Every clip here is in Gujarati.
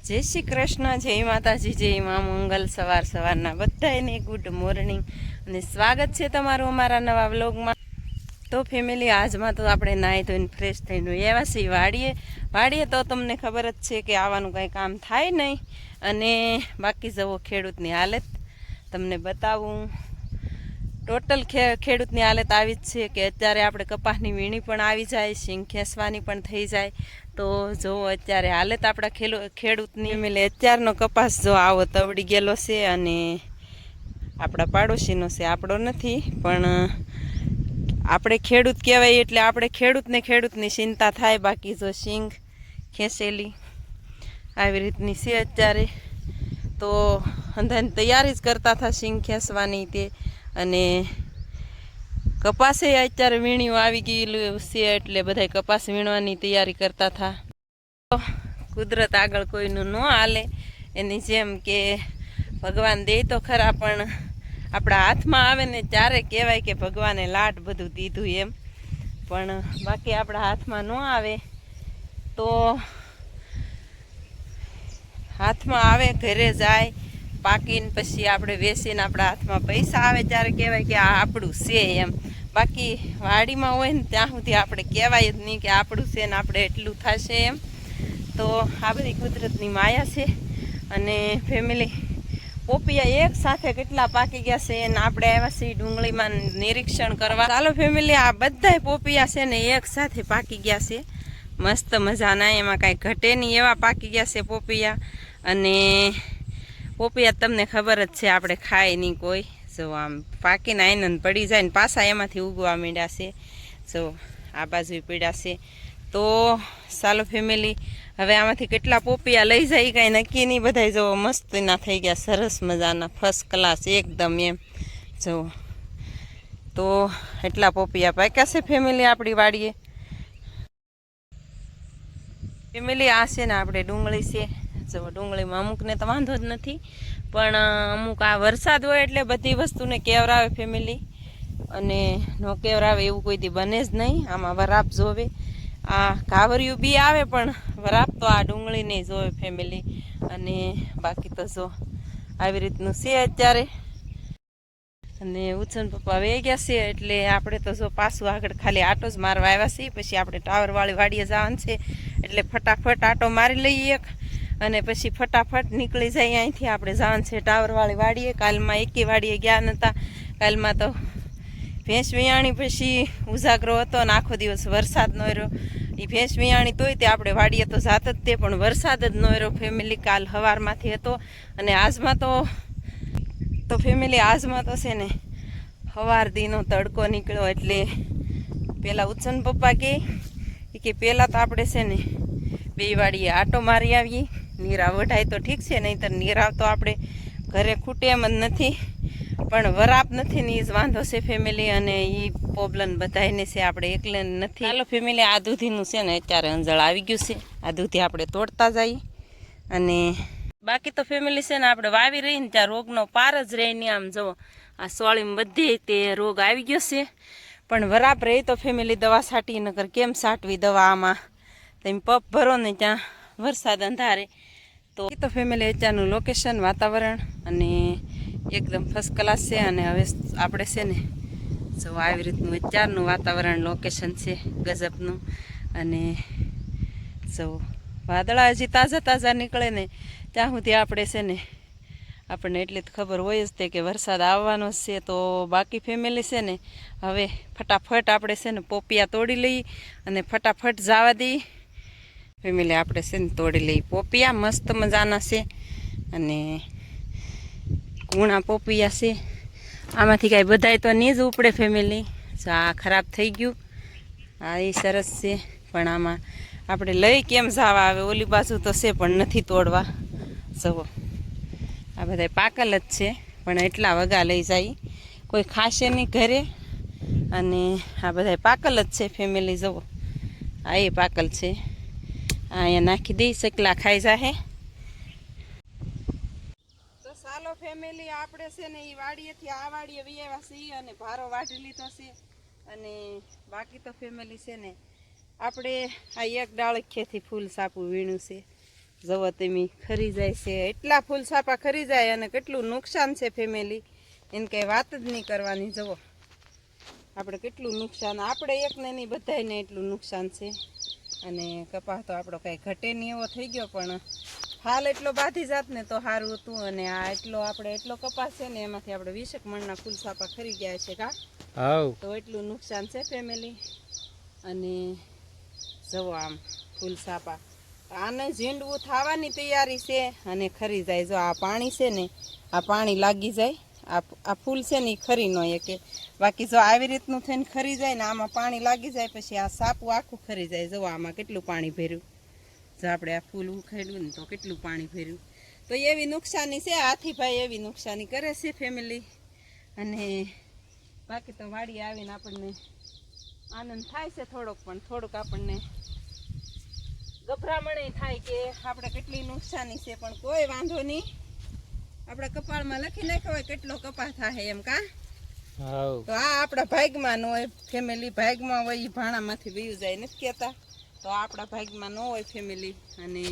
જય શ્રી કૃષ્ણ, જય માતાજી, જય મા મંગલ. સવારના બધાને ગુડ મોર્નિંગ અને સ્વાગત છે તમારું અમારા નવા વ્લોગમાં. તો ફેમિલી, આજમાં તો આપણે નાહી ધોઈને ફ્રેશ થઈને એવા છીએ વાડીએ તો તમને ખબર જ છે કે આવવાનું કંઈ કામ થાય નહીં. અને બાકી જવો ખેડૂતની હાલત તમને બતાવું. ટોટલ ખેડૂતની હાલત આવી જ છે કે અત્યારે આપણે કપાસની વીણી પણ આવી જાય, શીંગ ખેંચવાની પણ થઈ જાય. તો જો અત્યારે હાલત આપણા ખેડૂતની એટલે અત્યારનો કપાસ જો આવો તવડી ગયેલો છે અને આપણા પાડોશીનો છે, આપણો નથી. પણ આપણે ખેડૂત કહેવાય એટલે આપણે ખેડૂતની ચિંતા થાય. બાકી જો શીંગ ખેંચેલી આવી રીતની છે અત્યારે. તો અંધાની તૈયારી જ કરતા હતા શીંગ ખેંચવાની તે. અને કપાસે અત્યારે વીણીઓ આવી ગયેલું છે એટલે બધા કપાસ વીણવાની તૈયારી કરતા હતા. કુદરત આગળ કોઈનું ન હાલે, એની જેમ કે ભગવાન દે તો ખરા, પણ આપણા હાથમાં આવે ને ત્યારે કહેવાય કે ભગવાને લાટ બધું દીધું એમ. પણ બાકી આપણા હાથમાં ન આવે તો હાથમાં આવે ઘરે જાય પાકીને પછી આપણે વેચીને આપણા હાથમાં પૈસા આવે ત્યારે કહેવાય કે આ આપણું છે એમ. બાકી વાડીમાં હોય ને ત્યાં સુધી આપણે કહેવાય જ નહીં કે આપણું છે ને આપણે એટલું થશે એમ. તો આ બધી કુદરતની માયા છે. અને ફેમિલી, પોપિયા એક સાથે કેટલા પાકી ગયા છે અને આપણે આવ્યા છીએ ડુંગળીમાં નિરીક્ષણ કરવા. ચાલો ફેમિલી, આ બધા પોપિયા છે ને એક સાથે પાકી ગયા છે મસ્ત મજાના. એમાં કાંઈ ઘટે નહીં એવા પાકી ગયા છે પોપિયા. અને પોપિયા તમને ખબર જ છે આપણે ખાય નહીં કોઈ. જો આમ પાકીને આનંદ પડી જાય ને પાછા એમાંથી ઉગવા માંડ્યા છે. જો આ બાજુ પીડ્યા છે. તો ચાલો ફેમિલી, હવે આમાંથી કેટલા પોપિયા લઈ જાય કાંઈ નક્કી નહીં. બધા જો મસ્તીના થઈ ગયા, સરસ મજાના, ફર્સ્ટ ક્લાસ એકદમ એમ. જો તો એટલા પોપિયા પાક્યા છે ફેમિલી આપણી વાડીએ. ફેમિલી, આ છે ને આપણે ડુંગળી છે. જો ડુંગળીમાં અમુકને તો વાંધો જ નથી, પણ અમુક આ વરસાદ હોય એટલે બધી વસ્તુને કેવરાવે ફેમિલી. અને ન કેવરાવે એવું કોઈ દી બને જ નહીં. આમાં વરાપ જોવે. આ ઘાવરિયું બી આવે પણ વરાપ તો આ ડુંગળી નહીં જોવે ફેમિલી. અને બાકી તો જો આવી રીતનું છે અત્યારે. અને ઉછન પપ્પા વહી ગયા છે એટલે આપણે તો જો પાછું આગળ ખાલી આટો જ મારવા આવ્યા છીએ. પછી આપણે ટાવરવાળી વાડીએ જવાનું છે એટલે ફટાફટ આટો મારી લઈએ અને પછી ફટાફટ નીકળી જાય અહીંથી. આપણે જવાનું છે ટાવરવાળી વાડીએ. કાલમાં એકી વાડીએ ગયા નહોતા. કાલમાં તો ભેંસ વિયાણી પછી ઉજાગરો હતો અને આખો દિવસ વરસાદ ન રહ્યો. એ ભેંસ વિયાણી તોય તે આપણે વાડીએ તો જાત જ તે, પણ વરસાદ જ ન રહ્યો ફેમિલી. કાલ સવારમાંથી હતો અને આજમાં તો ફેમિલી આજમાં તો છે ને સવાર દીનો તડકો નીકળ્યો. એટલે પહેલાં ઉચ્ચન પપ્પા કે પહેલાં તો આપણે છે ને બે વાડીએ આટો મારી આવીએ. નીરાવ વઢાય તો ઠીક છે, નહીંતર નીરાવ તો આપણે ઘરે ખૂટે એમ જ નથી. પણ વરાપ નથી ને એ જ વાંધો છે ફેમિલી. અને એ પ્રોબ્લેમ બધાને છે, આપણે એકલે નથી. ચાલો ફેમિલી, આ દૂધીનું છે ને અત્યારે અંજળ આવી ગયું છે. આ દૂધી આપણે તોડતા જઈએ. અને બાકી તો ફેમિલી છે ને આપણે વાવી રહીને ત્યાં રોગનો પાર જ રહે નહીં. આમ જુઓ આ સોળીમાં બધી તે રોગ આવી ગયો છે. પણ વરાપ રહી તો ફેમિલી દવા છાંટી, નકર કેમ છાંટવી દવા આમાં? તમે પપ ભરો ને ત્યાં વરસાદ અંધારે. તો ફેમિલી, અત્યારનું લોકેશન, વાતાવરણ અને એકદમ ફર્સ્ટ ક્લાસ છે. અને હવે આપણે છે ને જો આવી રીતનું અત્યારનું વાતાવરણ લોકેશન છે ગજબનું. અને જો વાદળા હજી તાજા નીકળે ને ત્યાં સુધી આપણે છે ને આપણને એટલી જ ખબર હોય જ તે કે વરસાદ આવવાનો છે. તો બાકી ફેમિલી છે ને હવે ફટાફટ આપણે છે ને પોપિયા તોડી લઈએ અને ફટાફટ જવા દઈએ ફેમિલી. આપણે છે ને તોડી લઈએ પોપિયા, મસ્ત મજાના છે અને કૂણા પોપિયા છે. આમાંથી કાંઈ બધાય તો નહીં જ ઉપડે ફેમિલી. આ ખરાબ થઈ ગયું. આ એ સરસ છે, પણ આમાં આપણે લઈ કેમ જવા આવે? ઓલી બાજુ તો છે પણ નથી તોડવા. જવો આ બધા પાકલ જ છે, પણ એટલા વગા લઈ જાય કોઈ ખાશે નહીં ઘરે. અને આ બધા પાકલ જ છે ફેમિલી. જવો આ એ પાકલ છે. અહીંયા નાખી દઈ, સકલા ખાઈ જાહે. તો ચાલો ફેમિલી, આપણે છે ને એ વાડીએથી આ વાડીએ વિયાવા છીએ અને ભારો વાઢી લીધો છે. અને બાકી તો ફેમિલી છે ને આપણે આ એક ડાળખેથી ફૂલ સાપું વીણ્યું છે. જવો તમે ખરી જાય છે, એટલા ફૂલ સાપા ખરી જાય અને કેટલું નુકસાન છે ફેમિલી, એને કંઈ વાત જ નહીં કરવાની. જવો આપણે કેટલું નુકસાન, આપણે એકને નહીં બધાને એટલું નુકસાન છે. અને કપાસ તો આપણો કાંઈ ઘટે નહીં એવો થઈ ગયો, પણ હાલ એટલો બાંધી જાત ને તો સારું હતું. અને આ એટલો કપાસ છે ને એમાંથી આપણે 20 મણના ફૂલ સાપા ખરી ગયા છે કા. તો એટલું નુકસાન છે ફેમિલી. અને જવો આમ ફૂલ સાપા આને ઝીંડવું થવાની તૈયારી છે અને ખરી જાય. જો આ પાણી છે ને, આ પાણી લાગી જાય, આ ફૂલ છે ને એ ખરી ન કે બાકી જો આવી રીતનું થઈને ખરી જાય ને, આમાં પાણી લાગી જાય પછી આ સાપું આખું ખરી જાય. જો આમાં કેટલું પાણી ભર્યું, જો આપણે આ ફૂલ ઉખાડ્યું ને તો કેટલું પાણી ભર્યું. તો એવી નુકસાની છે, હાથીભાઈ એવી નુકસાની કરે છે ફેમિલી. અને બાકી તો વાડી આવીને આપણને આનંદ થાય છે થોડોક, પણ થોડુંક આપણને ગભરામણ થાય કે આપણે કેટલી નુકસાની છે. પણ કોઈ વાંધો નહીં, આપણે કપાળમાં લખી નાખ્યો હોય કેટલો કપાસ થાય એમ કા. તો આ આપણા ભાગમાં ન હોય ફેમિલી, ભાગમાં હોય એ ભાણામાંથી વયું જાય નથી કહેતા, તો આપણા ભાગમાં ન હોય ફેમિલી. અને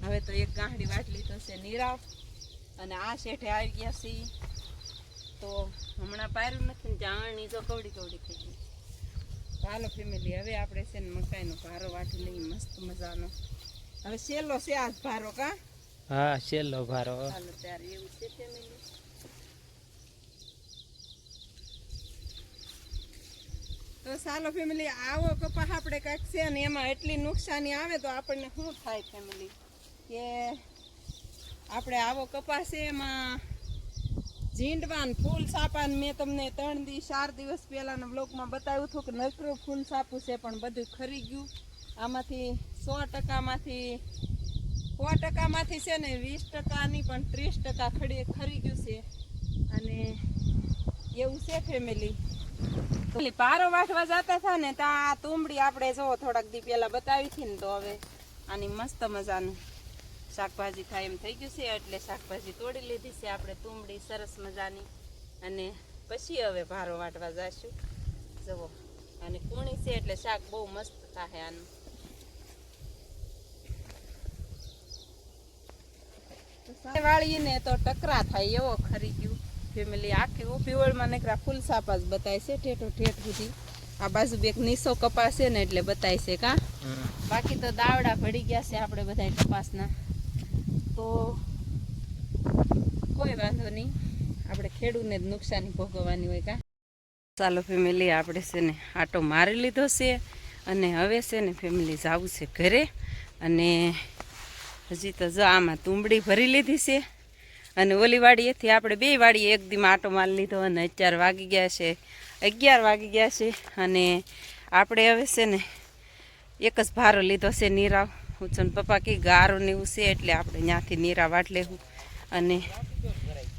હવે તો એક ગાંહડી વાટલી તો છે નીરાવ, અને આ શેઠે આવી ગયા છે તો હમણાં પાર્યું નથી ને જાણની જો કવડી કવડી થઈ ગઈ. હાલો ફેમિલી, હવે આપણે છે ને મકાઈનો ભારો વાટી લઈએ મસ્ત મજાનો. હવે છેલ્લો છે આજ ભારો કા. હા છેલ્લો ભારો. હાલો ત્યારે એવું છે ફેમિલી. તો ચાલો ફેમિલી, આવો કપાસ આપણે કાંઈક છે ને એમાં એટલી નુકસાની આવે તો આપણને શું થાય ફેમિલી, કે આપણે આવો કપાસ છે એમાં ઝીંડવાન ફૂલ સાપાન મેં તમને 4 દિવસ પહેલાના બ્લોગમાં બતાવ્યું હતું કે નકરું ફૂલ સાપું છે, પણ બધું ખરી ગયું. આમાંથી 100%માંથી છે ને 20% નહીં પણ 30% ખરી ગયું છે. અને એવું છે ફેમિલી. પારો વાટવા જતા હતા ને ત્યાં આ તુંબડી આપણે જો થોડાક દી પહેલા બતાવી હતી ને, તો હવે આની મસ્ત મજાનું શાકભાજી થાય એમ થઈ ગયું છે. એટલે શાકભાજી તોડી લીધી છે આપણે તુંબડી સરસ મજાની. અને પછી હવે ભારો વાટવા જઈશું. જુઓ અને કૂણી છે એટલે શાક બહુ મસ્ત થાય આનું. વાળીને તો ટકરા થાય એવો ખરી ગયું ફેમિલી. આખી ઊભી ઓળમાં નકરા ફૂલ સાપા જ બતાય છે ઠેઠો ઠેઠ સુધી. આ બાજુ એક નીસો કપાસ છે ને એટલે બતાય છે કા. બાકી તો દાવડા ભળી ગયા છે આપણે બધા કપાસના. તો કોઈ વાંધો નહીં, આપણે ખેડૂતને જ નુકસાની ભોગવવાની હોય કા. ચાલો ફેમિલી, આપણે છે ને આટો મારી લીધો છે અને હવે છે ને ફેમિલી જવું છે ઘરે. અને હજી તો જો આમાં તુંબડી ભરી લીધી છે અને ઓલી વાડીએથી આપણે 2 વાડીએ એક દીમાં આટો મારી લીધો. અને 11 વાગી ગયા છે. અને આપણે હવે છે ને એક જ ભારો લીધો છે નીરાવ. ઉછન પપ્પા કે ગારો ને એવું છે એટલે આપણે ત્યાંથી નીરા વાટ લેવું. અને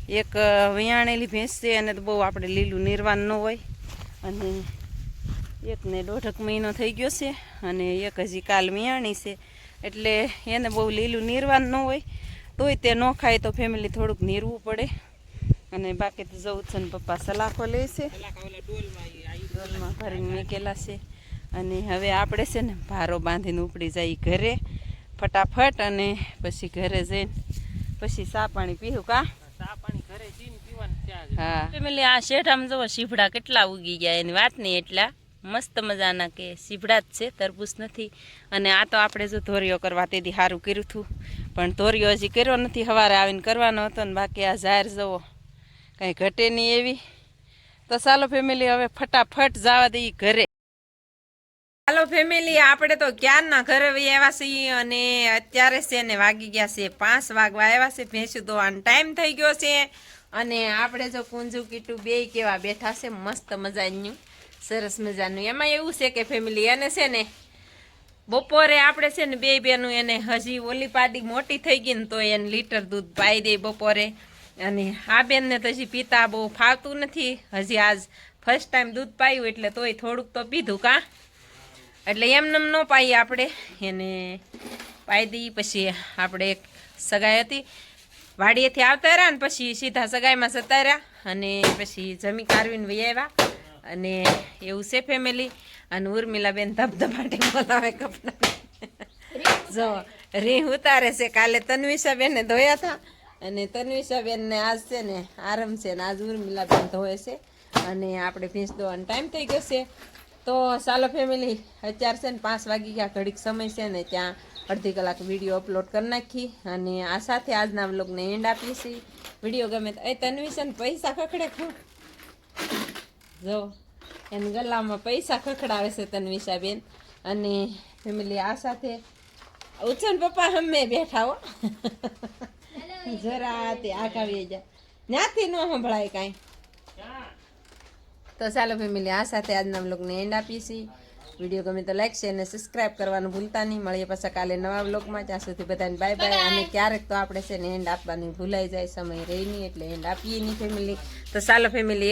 એક વિયાણેલી ભેંસ છે અને તો બહુ આપણે લીલું નિર્વાણ ન હોય. અને એકને 1.5 મહિનો થઈ ગયો છે અને એક હજી કાલ વિયાણી છે એટલે એને બહુ લીલું નિર્વાણ ન હોય. તોય તે ન ખાય તો ફેમિલી થોડુંક નીરવું પડે. અને બાકી તો જવું છે ને પપ્પા સલાખો લે છે, ડોલમાં ભરીને મૂકેલા છે. અને હવે આપણે છે ને ભારો બાંધીને ઉપડી જાય ઘરે ફટાફટ. અને પછી ઘરે જઈને પછી ચા પાણી પીવું કા. હા ફેમિલી, આ શેઠામાં જુઓ સીભડા કેટલા ઉગી ગયા, એની વાત નહીં. એટલા મસ્ત મજાના કે સીભડા જ છે, તરબૂચ નથી. અને આ તો આપણે જો ધોરિયો કરવા તેથી સારું કર્યું હતું, પણ ધોરિયો હજી કર્યો નથી, સવારે આવીને કરવાનો હતો ને. બાકી આ જાહેર જવો કાંઈ ઘટે નહીં એવી. તો ચાલો ફેમિલી, હવે ફટાફટ જવા દઈએ ઘરે. હાલો ફેમિલી, આપણે તો ક્યારના ઘરે આવ્યા છીએ અને અત્યારે છે ને વાગી ગયા છે 5 વાગવા આવ્યા છે. ભેંસું ધોવાનો ટાઈમ થઈ ગયો છે. અને આપણે જો કુંજુ કીટું 2 કેવા બેઠા છે મસ્ત મજાનું, સરસ મજાનું. એમાં એવું છે કે ફેમિલી એને છે ને બપોરે આપણે છે ને 2 બેનું એને હજી ઓલી પાડી મોટી થઈ ગઈ ને તો એને લીટર દૂધ પાઈ દે બપોરે. અને આ બેનને તો હજી પીતા બહુ ફાવતું નથી, હજી આજ ફર્સ્ટ ટાઈમ દૂધ પાયું એટલે તોય થોડુંક તો પીધું કા. એટલે એમને ન પાઈએ, આપણે એને પાઈ દઈએ. પછી આપણે એક સગાઈ હતી, વાડીએથી આવતા રહ્યા ને પછી સીધા સગાઈમાં જતા રહ્યા અને પછી જમી કારવીને વહી આવ્યા. અને એવું છે ફેમિલી. અને ઉર્મિલાબેન ધબધબાટી બોલાવે કપડા જો રીંહ ઉતારે છે. કાલે તન્વિષાબેનને ધોયા હતા અને તન્વિષાબેનને આજ છે ને આરામ છે ને આજ ઉર્મિલાબેન ધોવે છે અને આપણે ભેંસ દોવાનો ટાઈમ થઈ ગયો છે. તો ચાલો ફેમિલી, અત્યારે છે ને 5 વાગી ગયા, ઘડીક સમય છે ને ત્યાં અડધી કલાક વિડીયો અપલોડ કરી નાખી અને આ સાથે આજના વ્લોગને એન્ડ આપીએ છીએ. વિડીયો ગમે તો એ તન્વિષાને પૈસા ખખડે ખૂબ જો એને ગલામાં પૈસા ખખડાવે છે તન્વિષાબેન. અને ફેમિલી આ સાથે ઉછન પપ્પા હમે બેઠા હો જરા તે આગાવી જા ત્યાંથી ન સંભળાય કાંઈ. તો ચાલો ફેમિલી, આ સાથે આજના વ્લોગને એન્ડ આપીએ છીએ. વિડીયો ગમે તો લાઈક શેર અને સબસ્ક્રાઈબ કરવાનું ભૂલતા નહીં. મળીએ પાછા કાલે નવા વ્લોગમાં. ત્યાં સુધી બધાને બાય બાય. અને ક્યારેક તો આપણે છે ને એન્ડ આપવાની ભૂલાઈ જાય, સમય રહી નહીં એટલે એન્ડ આપીએ નહીં ફેમિલી. તો ચાલો ફેમિલી.